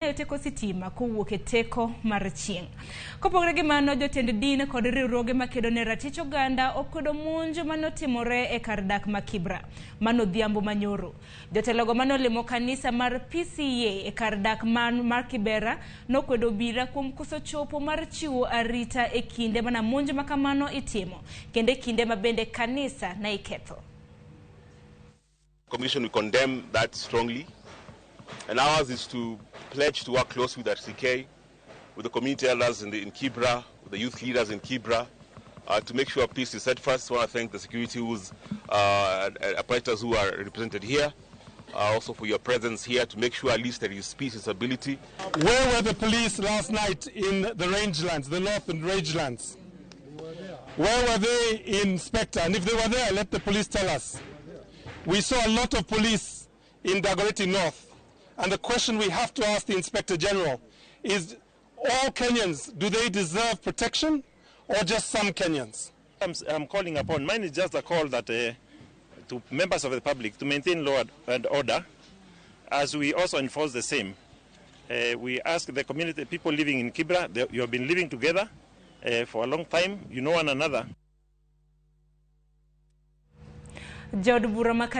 teko sitima kowuok e teko mar chieng'. Kopogore gi mano, jotend din kod riwruoge makedo ne ratich oganda okwedo monj manotimore e kar dak ma Kibra manodhiambo manyoro. Jotelogo manolimo kanisa mar PCA e kar dak mar Kibra nokwedo obila kuom koso chopo mar chiwo arita e kinde mana monj makamano itimo, kende kinde mabende kanisa na iketho. Commission, we condemn that strongly, and ours is to pledge to work closely with RCK, with the community elders in Kibra, with the youth leaders in Kibra, to make sure peace is set first. I want to thank the security apparatus who are represented here, also for your presence here to make sure at least there is peace and stability. Where were the police last night in the rangelands, the northern rangelands? Where were they, Inspector? And if they were there, let the police tell us. We saw a lot of police in Dagoretti North. And the question we have to ask the Inspector General is, all Kenyans, do they deserve protection or just some Kenyans? I'm calling upon, mine is just a call that to members of the public to maintain law and order, as we also enforce the same. We ask the community, people living in Kibra, you have been living together for a long time, you know one another.